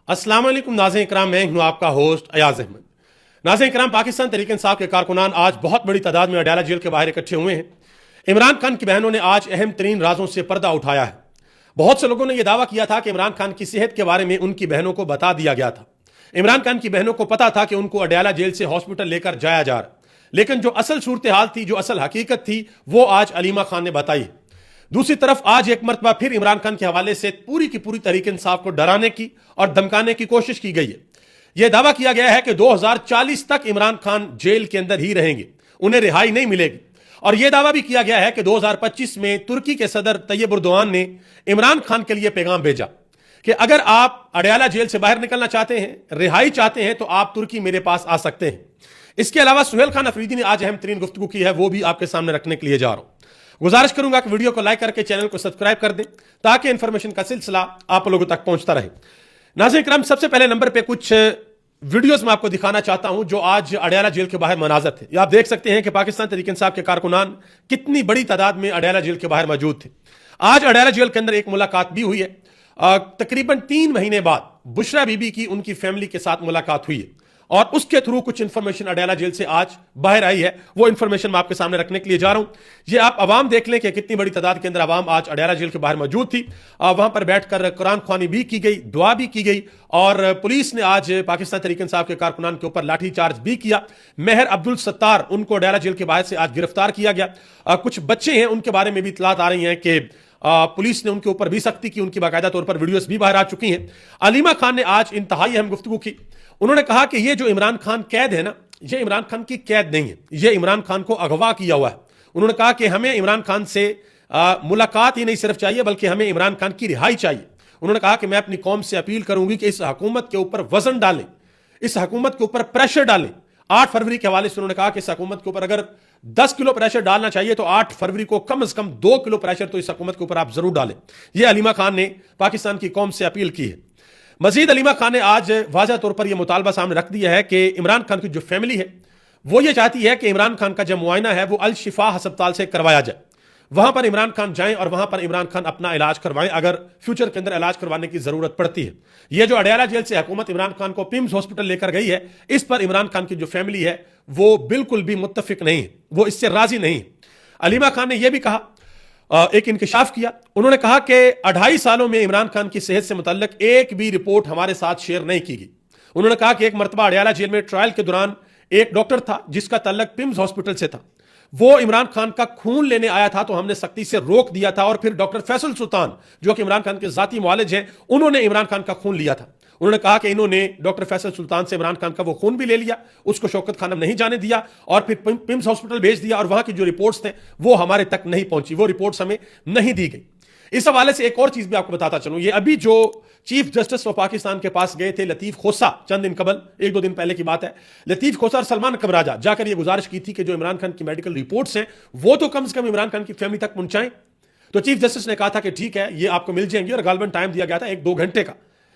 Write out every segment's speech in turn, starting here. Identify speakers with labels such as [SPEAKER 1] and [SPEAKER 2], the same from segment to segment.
[SPEAKER 1] अस्सलाम वालेकुम नाज़रीन इकराम, मैं हूं आपका होस्ट अयाज अहमद। नाज़रीन इकराम, पाकिस्तान तहरीक इंसाफ के कारकुनान आज बहुत बड़ी तादाद में अडयाला जेल के बाहर इकट्ठे हुए हैं। इमरान खान की बहनों ने आज अहम तरीन राजों से पर्दा उठाया है। बहुत से लोगों ने यह दावा किया था कि इमरान खान की सेहत के बारे में उनकी बहनों को बता दिया गया था। इमरान खान की बहनों को पता था कि उनको अडयाला जेल से हॉस्पिटल लेकर जाया जा रहा, लेकिन जो असल सूरत हाल थी, जो असल हकीकत थी, वो आज अलीमा खान ने बताई। दूसरी तरफ आज एक मरतबा फिर इमरान खान के हवाले से पूरी की पूरी तहरीक इंसाफ को डराने की और धमकाने की कोशिश की गई है। यह दावा किया गया है कि 2040 तक इमरान खान जेल के अंदर ही रहेंगे, उन्हें रिहाई नहीं मिलेगी। और यह दावा भी किया गया है कि 2025 में तुर्की के सदर तैयब एर्दोआन ने इमरान खान के लिए पैगाम भेजा कि अगर आप अडयाला जेल से बाहर निकलना चाहते हैं, रिहाई चाहते हैं, तो आप तुर्की मेरे पास आ सकते हैं। इसके अलावा सुहेल खान अफरीदी ने आज अहम तरीन गुफ्तगू की है, वो भी आपके सामने रखने के लिए जा रहा हूं। गुजारिश करूंगा कि वीडियो को लाइक करके चैनल को सब्सक्राइब कर दें ताकि इंफॉर्मेशन का सिलसिला आप लोगों तक पहुंचता रहे। नाज़रीन करम, सबसे पहले नंबर पे कुछ वीडियोस मैं आपको दिखाना चाहता हूं जो आज अडयाला जेल के बाहर मनाजर थे। ये आप देख सकते हैं कि पाकिस्तान तहरीक इंसाफ के कारकुनान कितनी बड़ी तादाद में अडयाला जेल के बाहर मौजूद थे। आज अडयाला जेल के अंदर एक मुलाकात भी हुई है। तकरीबन 3 महीने बाद बुशरा बीबी की उनकी फैमिली के साथ मुलाकात हुई है और उसके थ्रू कुछ इंफॉर्मेशन अडयाला जेल से आज बाहर आई है। वो इंफॉर्मेशन मैं आपके सामने रखने के लिए जा रहा हूं। ये आप अवाम देख लें कि कितनी बड़ी तादाद के अंदर अवाम आज अडयाला जेल के बाहर मौजूद थी। वहां पर बैठकर कुरान ख्वानी भी की गई, दुआ भी की गई और पुलिस ने आज पाकिस्तान तहरीक इंसाफ के कारकुनान के ऊपर लाठी चार्ज भी किया। मेहर अब्दुल सत्तार, उनको अडयाला जेल के बाहर से आज गिरफ्तार किया गया। कुछ बच्चे हैं, उनके बारे में भी इतलात आ रही हैं कि पुलिस ने उनके ऊपर भी सख्ती की, उनकी बाकायदा तौर पर वीडियोस भी बाहर आ चुकी हैं। अलीमा खान ने आज इंतहाई अहम गुफ्तगू की। उन्होंने कहा कि ये जो इमरान खान कैद है ना, ये इमरान खान की कैद नहीं है, ये इमरान खान को अगवा किया हुआ है। उन्होंने कहा कि हमें इमरान खान से मुलाकात ही नहीं सिर्फ चाहिए, बल्कि हमें इमरान खान की रिहाई चाहिए। उन्होंने कहा कि मैं अपनी कौम से अपील करूंगी कि इस हुकूमत के ऊपर वजन डालें, इस हुकूमत के ऊपर प्रेशर डालें। 8 फरवरी के हवाले से उन्होंने कहा कि इस हुकूमत के ऊपर अगर 10 किलो प्रेशर डालना चाहिए तो 8 फरवरी को कम से कम 2 किलो प्रेशर तो इस हुकूमत के ऊपर आप जरूर डालें। यह अलीमा खान ने पाकिस्तान की कौम से अपील की है। मजीद अलीमा खान ने आज वाज़ह तौर पर यह मुतालबा सामने रख दिया है कि इमरान खान की जो फैमिली है वो ये चाहती है कि इमरान खान का जो मुआयना है वो अल शिफा अस्पताल से करवाया जाए। वहां पर इमरान खान जाएं और वहां पर इमरान खान अपना इलाज करवाएं अगर फ्यूचर के अंदर इलाज करवाने की जरूरत पड़ती है। यह जो अडयाला जेल से हुकूमत इमरान खान को पिम्स हॉस्पिटल लेकर गई है, इस पर इमरान खान की जो फैमिली है वो बिल्कुल भी मुत्तफिक नहीं है, वो इससे राजी नहीं है। अलीमा खान ने यह भी कहा, एक इंकशाफ किया। उन्होंने कहा कि 2.5 सालों में इमरान खान की सेहत से मुतल्लिक एक भी रिपोर्ट हमारे साथ शेयर नहीं की गई। उन्होंने कहा कि एक मरतबा अडयाला जेल में ट्रायल के दौरान एक डॉक्टर था जिसका तल्लक पिम्स हॉस्पिटल से था। वो इमरान खान का खून लेने आया था तो हमने सख्ती से रोक दिया था और फिर डॉक्टर फैसल सुल्तान जो कि इमरान खान के जाती मुआलिज हैं, उन्होंने इमरान खान का खून लिया था। उन्होंने कहा कि इन्होंने डॉक्टर फैसल सुल्तान से इमरान खान का वो खून भी ले लिया, उसको शौकत खाना नहीं जाने दिया और फिर पिम्स हॉस्पिटल भेज दिया और वहां की जो रिपोर्ट्स थे वो हमारे तक नहीं पहुंची, वो रिपोर्ट्स हमें नहीं दी गई। इस हवाले से एक और चीज भी आपको बताता चलूं, ये अभी जो चीफ जस्टिस ऑफ पाकिस्तान के पास गए थे लतीफ खोसा, चंद दिन कबल, 1-2 दिन पहले की बात है, लतीफ खोसा और सलमान कबराजा जाकर ये गुजारिश की थी कि जो इमरान खान की मेडिकल रिपोर्ट्स हैं वो तो कम से कम इमरान खान की फैमिली तक पहुंचाएं। तो चीफ जस्टिस ने कहा था कि ठीक है, ये आपको मिल जाएंगी और गालबन टाइम दिया गया था 1-2 घंटे का,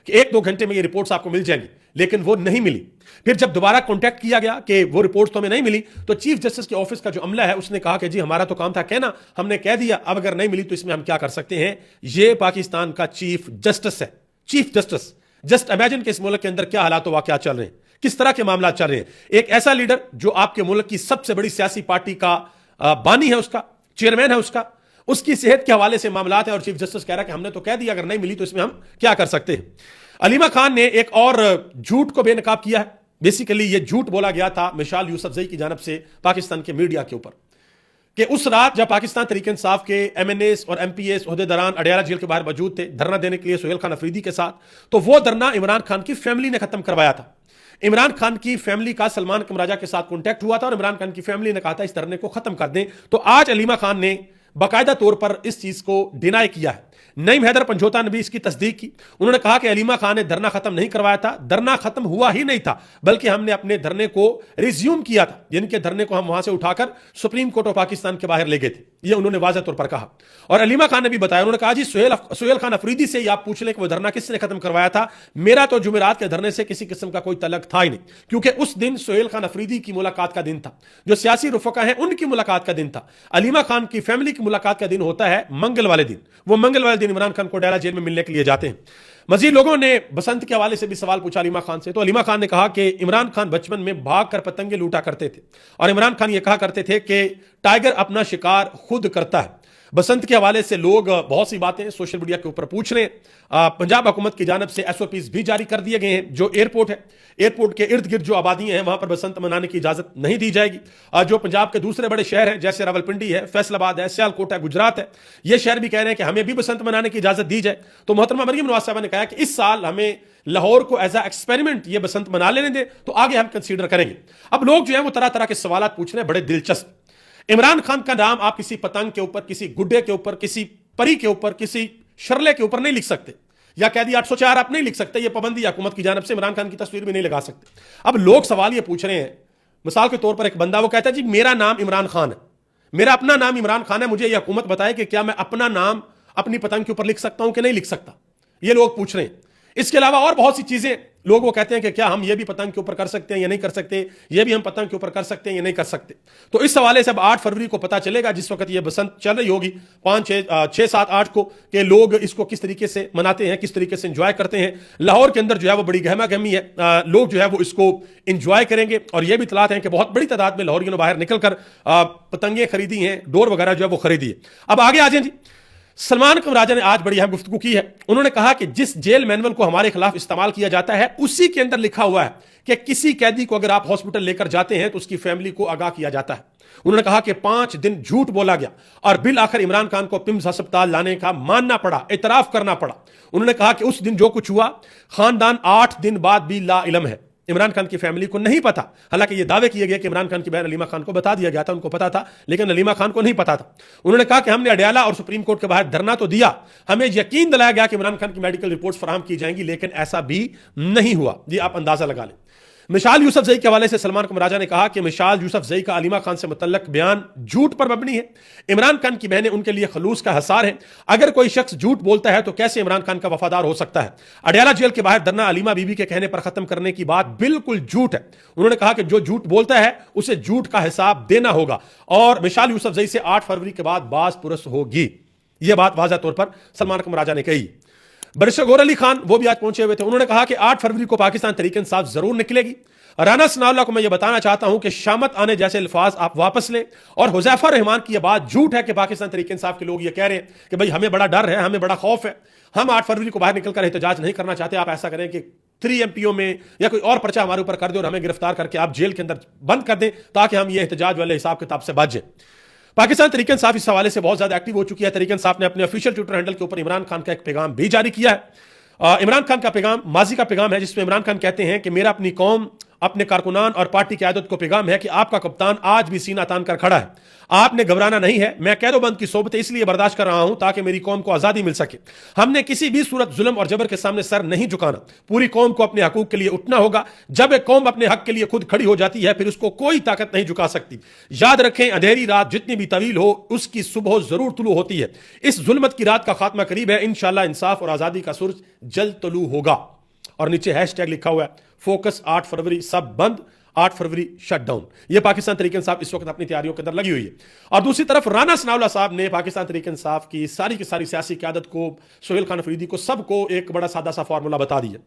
[SPEAKER 1] कि 1-2 घंटे में ये रिपोर्ट्स आपको मिल जाएंगी, लेकिन वो नहीं मिली। फिर जब दोबारा कांटेक्ट किया गया कि वो रिपोर्ट्स तो हमें नहीं मिली, तो चीफ जस्टिस के ऑफिस का जो अमला है उसने कहा कि जी हमारा तो काम था कहना, हमने कह दिया, अब अगर नहीं मिली तो इसमें हम क्या कर सकते हैं। ये पाकिस्तान का चीफ जस्टिस है, चीफ जस्टिस। जस्ट इमेजिन कि इस मुल्क के अंदर क्या हालात वाकयात चल रहे हैं, किस तरह के मामला चल रहे हैं। एक ऐसा लीडर जो आपके मुल्क की सबसे बड़ी सियासी पार्टी का बानी है, उसका चेयरमैन है, उसकी सेहत के हवाले से मामला है और चीफ जस्टिस कह रहा है कि हमने तो कह दिया, अगर नहीं मिली तो इसमें हम क्या कर सकते हैं। अलीमा खान ने एक और झूठ को बेनकाब किया है। बेसिकली ये झूठ बोला गया था मिशाल यूसुफजई की जानब से पाकिस्तान के मीडिया के ऊपर कि उस रात जब पाकिस्तान तहरीक इंसाफ के MNAs और MPAs ओहदेदारान अडयाला जेल के बाहर मौजूद थे धरना देने के लिए सुहेल खान अफरीदी के साथ, तो वो धरना इमरान खान की फैमिली ने खत्म करवाया था। इमरान खान की फैमिली का सलमान कमराजा के साथ कॉन्टैक्ट हुआ था और इमरान खान की फैमिली ने कहा था इस धरने को खत्म कर दें। तो आज अलीमा खान ने बाकायदा तौर पर इस चीज को डिनाई किया है। नईम हैदर पंजोता ने भी इसकी तस्दीक की। उन्होंने कहा कि अलीमा खान ने धरना खत्म नहीं करवाया था, धरना खत्म हुआ ही नहीं था, बल्कि हमने अपने धरने को रिज्यूम किया था, यानी कि धरने को हम वहां से उठाकर सुप्रीम कोर्ट ऑफ पाकिस्तान के बाहर ले गए थे। ये उन्होंने वाज़ह तौर पर कहा। और अलीमा खान ने भी बताया, उन्होंने कहा जी सुहेल खान अफरीदी से आप पूछ लें कि वो धरना किसने खत्म करवाया था। मेरा तो जुमेरात के धरने से किसी किस्म का कोई तल्लक था ही नहीं, क्योंकि उस दिन सुहेल खान अफरीदी की मुलाकात का दिन था, जो सियासी रुफका है उनकी मुलाकात का दिन था। अलीमा खान की फैमिली की मुलाकात का दिन होता है मंगल वाले दिन। वो मंगल वाले दिन इमरान खान को अडयाला जेल में मिलने के लिए जाते हैं। मजीद लोगों ने बसंत के हवाले से भी सवाल पूछा अलीमा खान से। तो अलीमा खान ने कहा कि इमरान खान बचपन में भाग कर पतंगे लूटा करते थे और इमरान खान ये कहा करते थे कि टाइगर अपना शिकार खुद करता है। बसंत के हवाले से लोग बहुत सी बातें सोशल मीडिया के ऊपर पूछ रहे हैं। पंजाब हुकूमत की जानब से SOPs भी जारी कर दिए गए हैं। जो एयरपोर्ट है, एयरपोर्ट के इर्द गिर्द जो आबादियां हैं वहां पर बसंत मनाने की इजाजत नहीं दी जाएगी। जो पंजाब के दूसरे बड़े शहर हैं जैसे रावलपिंडी है, फैसलाबाद है, सियालकोट है, गुजरात है, ये शहर भी कह रहे हैं कि हमें भी बसंत मनाने की इजाजत दी जाए। तो मोहतरमा मरियम नवाज साहबा ने कहा कि इस साल हमें लाहौर को एज ए एक्सपेरिमेंट ये बसंत मना लेने दें, तो आगे हम कंसीडर करेंगे। अब लोग जो है वो तरह तरह के सवाल पूछ रहे हैं, बड़े दिलचस्प। इमरान खान का नाम आप किसी पतंग के ऊपर, किसी गुड्डे के ऊपर, किसी परी के ऊपर, किसी शरले के ऊपर नहीं लिख सकते, या कैदी 804 आप नहीं लिख सकते। ये पाबंदी हुकूमत की जानब से, इमरान खान की तस्वीर भी नहीं लगा सकते। अब लोग सवाल ये पूछ रहे हैं, मिसाल के तौर पर एक बंदा वो कहता है जी मेरा नाम इमरान खान है, मेरा अपना नाम इमरान खान है, मुझे यह हुकूमत बताए कि क्या मैं अपना नाम अपनी पतंग के ऊपर लिख सकता हूं कि नहीं लिख सकता। ये लोग पूछ रहे हैं। इसके अलावा और बहुत सी चीजें लोग वो कहते हैं कि क्या हम ये भी पतंग के ऊपर कर सकते हैं या नहीं कर सकते, ये भी हम पतंग के ऊपर कर सकते हैं या नहीं कर सकते। तो इस हवाले से अब 8 फरवरी को पता चलेगा, जिस वक्त ये बसंत चल रही होगी 5, 6, 7, 8 को, कि लोग इसको किस तरीके से मनाते हैं, किस तरीके से इंजॉय करते हैं। लाहौर के अंदर जो है वो बड़ी गहमा गहमी है, लोग जो है वो इसको इंजॉय करेंगे। और ये भी इतलात हैं कि बहुत बड़ी तादाद में लाहौरियों ने बाहर निकलकर पतंगे खरीदी हैं, डोर वगैरह जो है वो खरीदी है। अब आगे आ जाए जी। सलमान कमर राजा ने आज बड़ी अहम गुफ्तगू की है। उन्होंने कहा कि जिस जेल मैनुअल को हमारे खिलाफ इस्तेमाल किया जाता है उसी के अंदर लिखा हुआ है कि किसी कैदी को अगर आप हॉस्पिटल लेकर जाते हैं तो उसकी फैमिली को आगाह किया जाता है। उन्होंने कहा कि 5 दिन झूठ बोला गया और बिल आखिर इमरान खान को पिम्स अस्पताल लाने का मानना पड़ा, इतराफ करना पड़ा। उन्होंने कहा कि उस दिन जो कुछ हुआ, खानदान 8 दिन बाद भी ला इल्म है, इमरान खान की फैमिली को नहीं पता। हालांकि ये दावे किए गए कि इमरान खान की बहन अलीमा खान को बता दिया गया था, उनको पता था, लेकिन अलीमा खान को नहीं पता था। उन्होंने कहा कि हमने अडयाला और सुप्रीम कोर्ट के बाहर धरना तो दिया, हमें यकीन दिलाया गया कि इमरान खान की मेडिकल रिपोर्ट्स फराहम की जाएंगी, लेकिन ऐसा भी नहीं हुआ। जी आप अंदाजा लगा लें। मिशाल यूसुफजई के हवाले से सलमान कमर राजा ने कहा कि मिशाल यूसुफजई का अलीमा खान से मुतल्लक बयान झूठ पर मबनी है। इमरान खान की बहनें उनके लिए खलूस का हसार है। अगर कोई शख्स झूठ बोलता है तो कैसे इमरान खान का वफादार हो सकता है। अडयाला जेल के बाहर धरना अलीमा बीबी के कहने पर खत्म करने की बात बिल्कुल झूठ है। उन्होंने कहा कि जो झूठ बोलता है उसे झूठ का हिसाब देना होगा और मिशाल यूसुफजई से 8 फरवरी के बाद बास पुरस होगी। यह बात वाज़ह तौर पर सलमान कमर राजा ने कही। बैरिस्टर गौहर अली खान वो भी आज पहुंचे हुए थे। उन्होंने कहा कि 8 फरवरी को पाकिस्तान तहरीक इंसाफ जरूर निकलेगी। राना सनाउल्लाह को मैं ये बताना चाहता हूं कि शामत आने जैसे अल्फाज आप वापस लें। और हुज़ैफा रहमान की यह बात झूठ है कि पाकिस्तान तहरीक इंसाफ के लोग ये कह रहे हैं कि भाई हमें बड़ा डर है, हमें बड़ा खौफ है, हम 8 फरवरी को बाहर निकलकर एहतजाज नहीं करना चाहते। आप ऐसा करें कि 3 MPO में या कोई और पर्चा हमारे ऊपर कर दे और हमें गिरफ्तार करके आप जेल के अंदर बंद कर दें ताकि हम ये एहतजाज वाले हिसाब किताब से बच जाए। पाकिस्तान तहरीक इंसाफ इस हवाले से बहुत ज्यादा एक्टिव हो चुकी है। तहरीक इंसाफ ने अपने ऑफिशियल ट्विटर हैंडल के ऊपर इमरान खान का एक पैगाम भी जारी किया है। इमरान खान का पैगाम माजी का पैगाम है, जिसमें इमरान खान कहते हैं कि मेरा अपनी कौम, अपने कारकुनान और पार्टी की आदत को पैगाम है कि आपका कप्तान आज भी सीना तान कर खड़ा है, आपने घबराना नहीं है। मैं कैदोबंद की सोबतें इसलिए बर्दाश्त कर रहा हूं ताकि मेरी कौम को आजादी मिल सके। हमने किसी भी सूरत जुल्म और जबर के सामने सर नहीं झुकाना। पूरी कौम को अपने हकूक के लिए उठना होगा। जब एक कौम अपने हक के लिए खुद खड़ी हो जाती है फिर उसको कोई ताकत नहीं झुका सकती। याद रखें, अंधेरी रात जितनी भी तवील हो उसकी सुबह जरूर तुलू होती है। इस जुल्मत की रात का खात्मा करीब है। इंशाअल्लाह इंसाफ और आजादी का सूरज जल्द तुलू होगा। और नीचे हैशटैग लिखा हुआ है फोकस 8 फरवरी सब बंद, 8 फरवरी शटडाउन। ये पाकिस्तान तहरीक इंसाफ इस वक्त अपनी तैयारियों के अंदर लगी हुई है। और दूसरी तरफ राना सनाउल्लाह साहब ने पाकिस्तान तहरीक इंसाफ की सारी सियासी क़यादत को, सुहेल खान अफरीदी को, सबको एक बड़ा सादा सा फार्मूला बता दिया।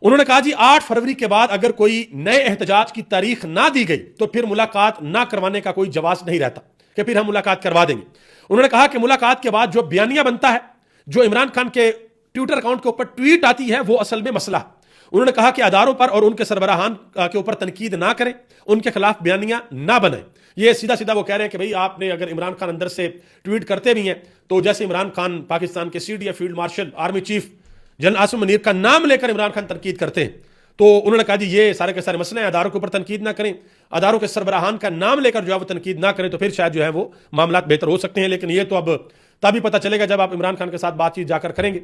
[SPEAKER 1] उन्होंने कहा जी 8 फरवरी के बाद अगर कोई नए एहतजाज की तारीख ना दी गई तो फिर मुलाकात ना करवाने का कोई जवाब नहीं रहता कि फिर हम मुलाकात करवा देंगे। उन्होंने कहा कि मुलाकात के बाद जो बयानिया बनता है, जो इमरान खान के ट्विटर अकाउंट के ऊपर ट्वीट आती है, वो असल में मसला है। उन्होंने कहा कि अदारों पर और उनके सरबराहान के ऊपर तनकीद ना करें, उनके खिलाफ बयानियां ना बनाएं। ये सीधा सीधा वो कह रहे हैं कि भाई आपने अगर इमरान खान अंदर से ट्वीट करते भी हैं तो जैसे इमरान खान पाकिस्तान के CDF field marshal army chief general Asim Munir का नाम लेकर इमरान खान तनकीद करते हैं। तो उन्होंने कहा जी ये सारे के सारे मसले हैं, अदारों के ऊपर तनकीद ना करें, अदारों के सरबराहान का नाम लेकर जो है वो तनकीद ना करें, तो फिर शायद जो है वो मामला बेहतर हो सकते हैं। लेकिन ये तो अब तभी पता चलेगा जब आप इमरान खान के साथ बातचीत जाकर करेंगे।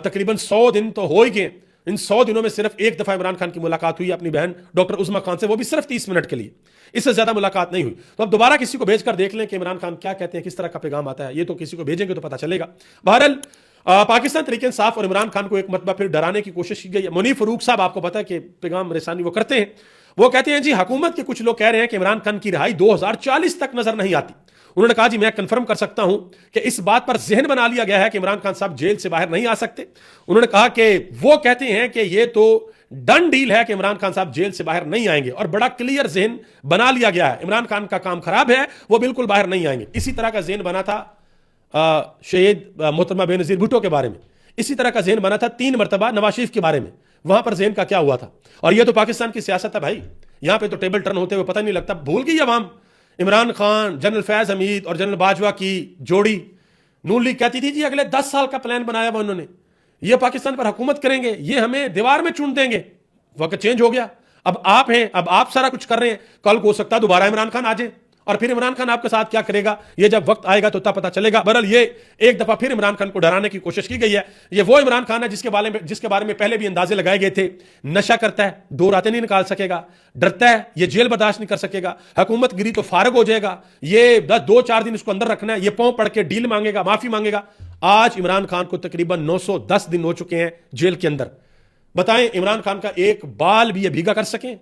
[SPEAKER 1] तकरीबन 100 दिन तो हो ही गए। इन 100 दिनों में सिर्फ एक दफा इमरान खान की मुलाकात हुई अपनी बहन डॉक्टर उस्मा खान से, वो भी सिर्फ 30 मिनट के लिए, इससे ज्यादा मुलाकात नहीं हुई। तो अब दोबारा किसी को भेजकर देख लें कि इमरान खान क्या कहते हैं, किस तरह का पैगाम आता है। ये तो किसी को भेजेंगे तो पता चलेगा। बहरहाल पाकिस्तान तहरीक इंसाफ और इमरान खान को एक मरतबा फिर डराने की कोशिश की गई है। मुनीर फरूक साहब, आपको पता है कि पैगाम रसानी वो करते हैं, वो कहते हैं जी हुकूमत के कुछ लोग कह रहे हैं कि इमरान खान की रिहाई 2040 तक नजर नहीं आती। انہوں نے کہا جی میں کنفرم کر سکتا ہوں کہ اس بات پر ذہن بنا لیا گیا ہے کہ عمران خان صاحب جیل سے باہر نہیں آ سکتے. انہوں نے کہا کہ وہ کہتے ہیں کہ یہ تو ڈن ڈیل ہے کہ عمران خان صاحب جیل سے باہر نہیں آئیں گے, اور بڑا کلیئر ذہن بنا لیا گیا ہے. عمران خان کا کام خراب ہے, وہ بالکل باہر نہیں آئیں گے. اسی طرح کا ذہن بنا تھا شہید محترمہ بے نظیر بھٹو کے بارے میں, اسی طرح کا ذہن بنا تھا 3 مرتبہ نواز شریف کے بارے میں. وہاں پر ذہن کا کیا ہوا تھا؟ اور یہ تو پاکستان کی سیاست ہے بھائی, یہاں پہ تو ٹیبل ٹرن ہوتے ہوئے پتہ نہیں لگتا. بھول گئی عوام عمران خان, جنرل فیض حمید اور جنرل باجوہ کی جوڑی. نون لیگ کہتی تھی جی اگلے 10 سال کا پلان بنایا ہوا انہوں نے, یہ پاکستان پر حکومت کریں گے, یہ ہمیں دیوار میں چون دیں گے. وقت چینج ہو گیا, اب آپ ہیں, اب آپ سارا کچھ کر رہے ہیں. کل کو ہو سکتا ہے دوبارہ عمران خان آ جائے, اور پھر عمران خان آپ کے ساتھ کیا کرے گا یہ جب وقت آئے گا تو تب پتہ چلے گا. بہرحال یہ ایک دفعہ پھر عمران خان کو ڈرانے کی کوشش کی گئی ہے. یہ وہ عمران خان ہے جس کے بارے میں پہلے بھی اندازے لگائے گئے تھے. نشہ کرتا ہے, 2 راتیں نہیں نکال سکے گا, ڈرتا ہے, یہ جیل برداشت نہیں کر سکے گا, حکومت گری تو فارغ ہو جائے گا, یہ 2-4 دن اس کو اندر رکھنا ہے, یہ پاؤں پڑھ کے ڈیل مانگے گا, معافی مانگے گا. آج عمران خان کو تقریباً 910 دن ہو چکے ہیں جیل کے اندر. بتائیں عمران خان کا ایک بال بھی یہ بھیگا کر سکیں؟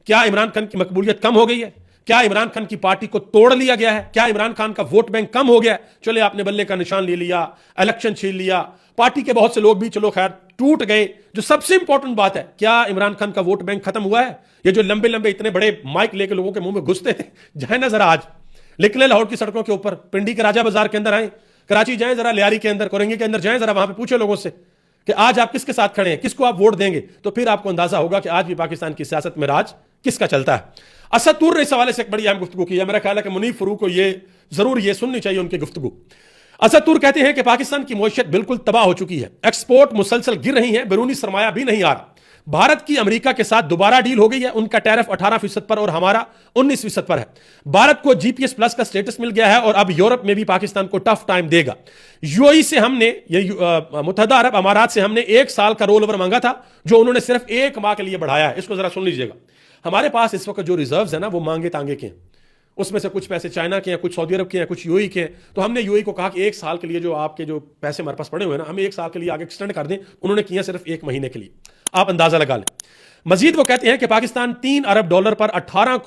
[SPEAKER 1] کیا عمران خان کی مقبولیت کم ہو گئی ہے؟ کیا عمران خان کی پارٹی کو توڑ لیا گیا ہے؟ کیا عمران خان کا ووٹ بینک کم ہو گیا ہے؟ چلے آپ نے بلے کا نشان لے لیا, الیکشن چھین لیا, پارٹی کے بہت سے لوگ بھی چلو خیر ٹوٹ گئے. جو سب سے امپورٹنٹ بات ہے, کیا عمران خان کا ووٹ بینک ختم ہوا ہے؟ یہ جو لمبے لمبے اتنے بڑے مائک لے کے لوگوں کے منہ میں گھستے تھے, جائیں نا ذرا, آج نکلے لاہور کی سڑکوں کے اوپر, پنڈی کے راجہ بازار کے اندر آئیں, کراچی جائیں ذرا, لیاری کے اندر, کورنگی کے اندر جائیں ذرا, وہاں پہ پوچھے لوگوں سے کہ آج آپ کس کے ساتھ کھڑے ہیں, کس کو آپ ووٹ دیں گے, تو پھر آپ کو اندازہ ہوگا کہ آج بھی پاکستان کی سیاست میں راج کس کا چلتا ہے. اسد طور نے اس حوالے سے ایک بڑی اہم گفتگو کی ہے. میرا خیال ہے کہ منیب فروغ کو یہ ضرور یہ سننی چاہیے ان کی گفتگو. اسد طور کہتے ہیں کہ پاکستان کی معیشت بالکل تباہ ہو چکی ہے, ایکسپورٹ مسلسل گر رہی ہیں, بیرونی سرمایہ بھی نہیں آ رہا. بھارت کی امریکہ کے ساتھ دوبارہ ڈیل ہو گئی ہے, ان کا ٹیرف 18% پر اور ہمارا 19% پر ہے. بھارت کو GPS پلس کا سٹیٹس مل گیا ہے, اور اب یورپ میں بھی پاکستان کو ٹف ٹائم دے گا. UAE سے ہم نے, متحدہ عرب امارات سے ہم نے 1 سال کا رول اوور مانگا تھا, جو انہوں نے صرف 1 ماہ کے لیے بڑھایا ہے. اس کو ذرا سن لیجیے گا. ہمارے پاس اس وقت جو ریزروز ہیں نا, وہ مانگے تانگے کے ہیں. اس میں سے کچھ پیسے چائنا کے ہیں, کچھ سعودی عرب کے ہیں, کچھ UAE کے ہیں. تو ہم نے UAE کو کہا کہ 1 سال کے لیے جو آپ کے جو پیسے ہمارے پاس پڑے ہوئے ہیں نا, ہمیں 1 سال کے لیے آگے ایکسٹینڈ کر دیں. انہوں نے کیا صرف 1 مہینے کے لیے. آپ اندازہ لگا لیں. مزید وہ کہتے ہیں کہ پاکستان $3 ارب پر 18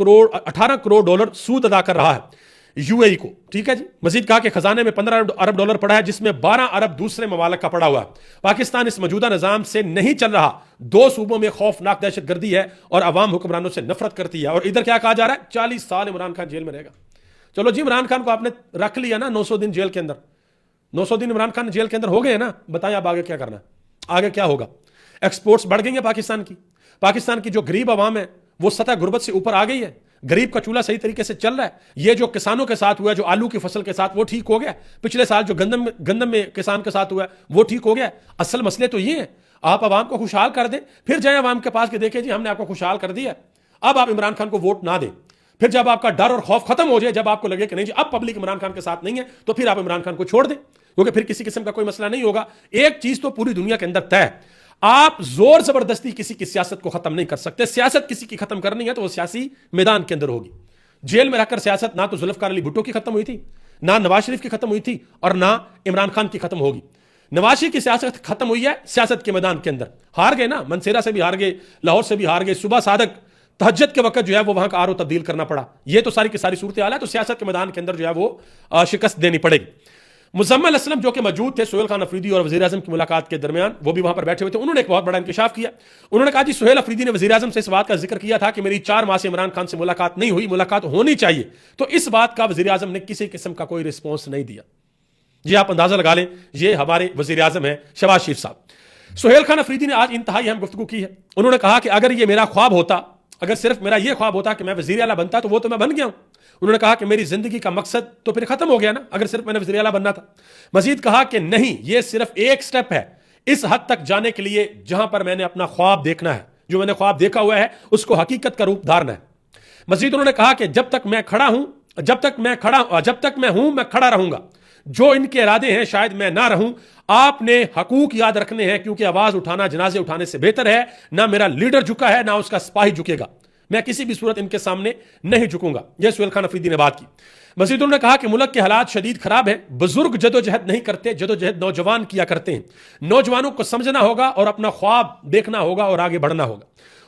[SPEAKER 1] کروڑ ڈالر سود ادا کر رہا ہے UAE کو. ٹھیک ہے جی. مزید کہا کہ خزانے میں $15 ارب پڑا ہے, جس میں 12 ارب دوسرے ممالک کا پڑا ہوا ہے. پاکستان اس موجودہ نظام سے نہیں چل رہا. 2 صوبوں میں خوفناک دہشت گردی ہے اور عوام حکمرانوں سے نفرت کرتی ہے. اور ادھر کیا کہا جا رہا ہے, 40 سال عمران خان جیل میں رہے گا. چلو جی, عمران خان کو آپ نے رکھ لیا نا 900 دن جیل کے اندر, 900 دن عمران خان جیل کے اندر ہو گئے نا. بتائیں اب آگے کیا کرنا ہے, آگے کیا ہوگا؟ ایکسپورٹس بڑھ گئی ہیں پاکستان کی. پاکستان کی جو غریب عوام ہے وہ سطح غربت سے اوپر آ گئی ہے. غریب کا چولہا صحیح طریقے سے چل رہا ہے. یہ جو کسانوں کے ساتھ ہوا ہے, جو آلو کی فصل کے ساتھ, وہ ٹھیک ہو گیا. پچھلے سال جو گندم میں کسان کے ساتھ ہوا ہے وہ ٹھیک ہو گیا. اصل مسئلے تو یہ ہیں, آپ عوام کو خوشحال کر دیں, پھر جائیں عوام کے پاس کہ دیکھیں جی ہم نے آپ کو خوشحال کر دیا. اب آپ عمران خان کو ووٹ نہ دیں. پھر جب آپ کا ڈر اور خوف ختم ہو جائے, جب آپ کو لگے کہ نہیں جی اب پبلک عمران خان کے ساتھ نہیں ہے, تو پھر آپ عمران خان کو چھوڑ دیں, کیونکہ پھر کسی قسم کا کوئی مسئلہ نہیں ہوگا. ایک چیز تو پوری دنیا کے اندر طے ہے, آپ زور زبردستی کسی کی سیاست کو ختم نہیں کر سکتے. سیاست کسی کی ختم کرنی ہے تو وہ سیاسی میدان کے اندر ہوگی. جیل میں رہ کر سیاست نہ تو ذوالفقار علی بھٹو کی ختم ہوئی تھی, نہ نواز شریف کی ختم ہوئی تھی, اور نہ عمران خان کی ختم ہوگی. نواز شریف کی سیاست ختم ہوئی ہے سیاست کے میدان کے اندر. ہار گئے نا, منصیرہ سے بھی ہار گئے, لاہور سے بھی ہار گئے. صبح صادق تہجد کے وقت جو ہے وہ وہاں کا RO تبدیل کرنا پڑا. یہ تو ساری کی ساری صورتحال ہے. تو سیاست کے میدان کے اندر جو ہے وہ شکست دینی پڑے گی. مزمل اسلم جو کہ موجود تھے سہیل خان افریدی اور وزیر اعظم کی ملاقات کے درمیان, وہ بھی وہاں پر بیٹھے ہوئے تھے. انہوں نے ایک بہت بڑا انکشاف کیا. انہوں نے کہا جی سہیل افریدی نے وزیر اعظم سے اس بات کا ذکر کیا تھا کہ میری 4 ماہ سے عمران خان سے ملاقات نہیں ہوئی, ملاقات ہونی چاہیے. تو اس بات کا وزیر اعظم نے کسی قسم کا کوئی رسپانس نہیں دیا. جی آپ اندازہ لگا لیں, یہ ہمارے وزیر اعظم ہیں شہباز شریف صاحب. سہیل خان افریدی نے آج انتہائی اہم گفتگو کی ہے. انہوں نے کہا کہ اگر یہ میرا خواب ہوتا, اگر صرف میرا یہ خواب ہوتا کہ میں وزیر اعلیٰ بنتا, تو وہ تو میں بن گیا ہوں. انہوں نے کہا کہ میری زندگی کا مقصد تو پھر ختم ہو گیا نا, اگر صرف میں نے وزیر اعلیٰ بننا تھا. مزید کہا کہ نہیں, یہ صرف ایک سٹیپ ہے اس حد تک جانے کے لیے جہاں پر میں نے اپنا خواب دیکھنا ہے, جو میں نے خواب دیکھا ہوا ہے اس کو حقیقت کا روپ دھارنا ہے. مزید انہوں نے کہا کہ جب تک میں ہوں میں کھڑا رہوں گا. جو ان کے ارادے ہیں شاید میں نہ رہوں. آپ نے حقوق یاد رکھنے ہیں, کیونکہ آواز اٹھانا جنازے اٹھانے سے بہتر ہے. نہ میرا لیڈر جھکا ہے, نہ اس کا سپاہی جھکے گا. میں کسی بھی صورت ان کے سامنے نہیں جھکوں گا. یہ سہیل خان افریدی نے بات کی. مزید انہوں نے کہا کہ ملک کے حالات شدید خراب ہیں. بزرگ جدوجہد نہیں کرتے, جدوجہد نوجوان کیا کرتے ہیں. نوجوانوں کو سمجھنا ہوگا اور اپنا خواب دیکھنا ہوگا اور آگے بڑھنا ہوگا.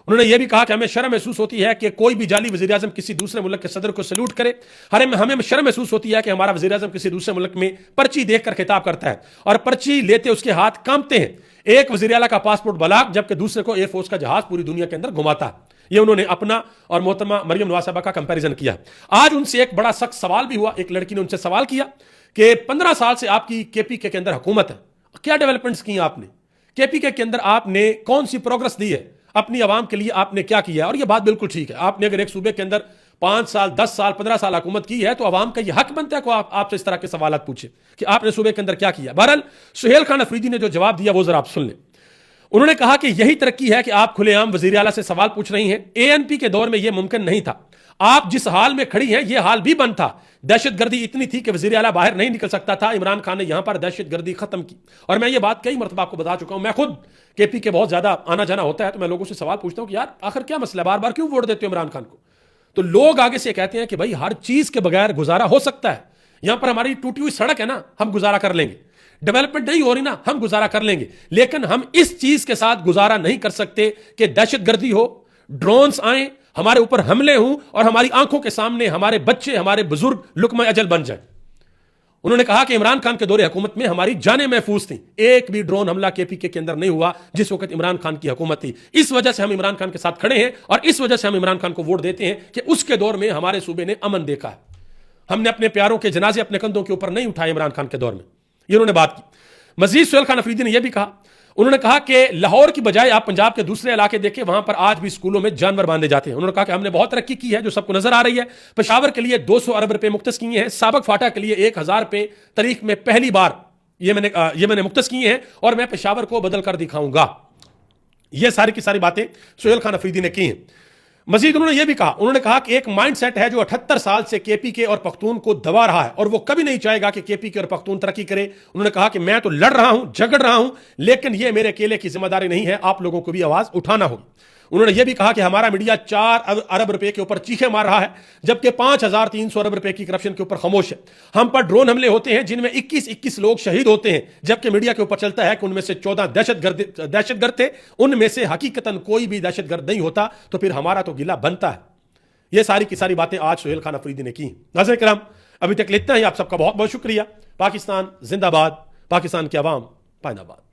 [SPEAKER 1] انہوں نے یہ بھی کہا کہ ہمیں شرم محسوس ہوتی ہے کہ کوئی بھی جعلی وزیر اعظم کسی دوسرے ملک کے صدر کو سلوٹ کرے. ہمیں شرم محسوس ہوتی ہے کہ ہمارا وزیر اعظم کسی دوسرے ملک میں پرچی دیکھ کر خطاب کرتا ہے اور پرچی لیتے اس کے ہاتھ کانپتے ہیں. ایک وزیر اعلیٰ کا پاسپورٹ بلاک جبکہ دوسرے کو ایئر فورس کا جہاز پوری دنیا کے اندر گھماتا ہے. یہ انہوں نے اپنا اور محترمہ مریم نواز صاحبہ کا کمپیریزن کیا. آج ان سے ایک بڑا سخت سوال بھی ہوا. ایک لڑکی نے ان سے سوال کیا کہ 15 سال سے آپ کی کے پی کے اندر حکومت ہے, کیا ڈیولپمنٹس کی ہیں آپ نے, کے پی کے اندر آپ نے کون سی پروگرس دی ہے, اپنی عوام کے لیے آپ نے کیا کیا ہے. اور یہ بات بالکل ٹھیک ہے, آپ نے اگر ایک صوبے کے اندر 5 سال 10 سال 15 سال حکومت کی ہے تو عوام کا یہ حق بنتا ہے کہ آپ سے اس طرح کے سوالات پوچھے کہ آپ نے صوبے کے اندر کیا کیا. بہرحال سہیل خان افریدی نے جو جواب دیا وہ ذرا آپ سن لیں. انہوں نے کہا کہ یہی ترقی ہے کہ آپ کھلے عام وزیر اعلیٰ سے سوال پوچھ رہی ہیں. اے این پی کے دور میں یہ ممکن نہیں تھا. آپ جس حال میں کھڑی ہیں یہ حال بھی بند تھا. دہشت گردی اتنی تھی کہ وزیر اعلیٰ باہر نہیں نکل سکتا تھا. عمران خان نے یہاں پر دہشت گردی ختم کی. اور میں یہ بات کئی مرتبہ آپ کو بتا چکا ہوں. میں خود کے پی کے بہت زیادہ آنا جانا ہوتا ہے تو میں لوگوں سے سوال پوچھتا ہوں کہ یار آخر کیا مسئلہ ہے, بار بار کیوں ووٹ دیتے ہو عمران خان کو. تو لوگ آگے سے کہتے ہیں کہ بھائی ہر چیز کے بغیر گزارا ہو سکتا ہے. یہاں پر ہماری ٹوٹی ہوئی سڑک ہے نا, ہم گزارا کر لیں گے. ڈیولپمنٹ نہیں ہو رہی نا, ہم گزارا کر لیں گے. لیکن ہم اس چیز کے ساتھ گزارا نہیں کر سکتے کہ دہشت گردی ہو, ڈرونز آئیں, ہمارے اوپر حملے ہوں اور ہماری آنکھوں کے سامنے ہمارے بچے ہمارے بزرگ لقمہ اجل بن جائیں. انہوں نے کہا کہ عمران خان کے دور حکومت میں ہماری جانیں محفوظ تھیں. ایک بھی ڈرون حملہ کے پی کے اندر نہیں ہوا جس وقت عمران خان کی حکومت تھی. اس وجہ سے ہم عمران خان کے ساتھ کھڑے ہیں اور اس وجہ سے ہم عمران خان کو ووٹ دیتے ہیں کہ اس کے دور میں ہمارے صوبے نے امن دیکھا ہے. ہم نے اپنے پیاروں کے جنازے اپنے کندھوں کے اوپر نہیں اٹھائے عمران خان کے دور میں. یہ انہوں نے بات کی. مزید سہیل خان افریدی نے یہ بھی کہا, انہوں نے کہا کہ لاہور کی بجائے آپ پنجاب کے دوسرے علاقے دیکھیں, وہاں پر آج بھی اسکولوں میں جانور باندھے جاتے ہیں. انہوں نے کہا کہ ہم نے بہت ترقی کی ہے جو سب کو نظر آ رہی ہے. پشاور کے لیے 200 ارب روپے مختص کیے ہیں. سابق فاٹا کے لیے 1000 روپے تاریخ میں پہلی بار یہ میں نے مختص کیے ہیں اور میں پشاور کو بدل کر دکھاؤں گا. یہ ساری کی ساری باتیں سہیل خان افریدی نے کی ہیں. مزید انہوں نے یہ بھی کہا, انہوں نے کہا کہ ایک مائنڈ سیٹ ہے جو 78 سال سے کے پی کے اور پختون کو دبا رہا ہے اور وہ کبھی نہیں چاہے گا کہ کے پی کے اور پختون ترقی کرے. انہوں نے کہا کہ میں تو لڑ رہا ہوں, جھگڑ رہا ہوں, لیکن یہ میرے اکیلے کی ذمہ داری نہیں ہے, آپ لوگوں کو بھی آواز اٹھانا ہوگی. انہوں نے یہ بھی کہا کہ ہمارا میڈیا 4 ارب روپے کے اوپر چیخیں مار رہا ہے جبکہ 5300 ارب روپے کی کرپشن کے اوپر خاموش ہے. ہم پر ڈرون حملے ہوتے ہیں جن میں 21 لوگ شہید ہوتے ہیں جبکہ میڈیا کے اوپر چلتا ہے کہ ان میں سے 14 دہشت گرد تھے. ان میں سے حقیقتاً کوئی بھی دہشت گرد نہیں ہوتا, تو پھر ہمارا تو گلہ بنتا ہے. یہ ساری کی ساری باتیں آج سہیل خان افریدی نے کی. ناظرین کرام, ابھی تک لیتے ہیں. آپ سب کا بہت بہت شکریہ. پاکستان زندہ باد, پاکستان کی عوام پائندہ باد.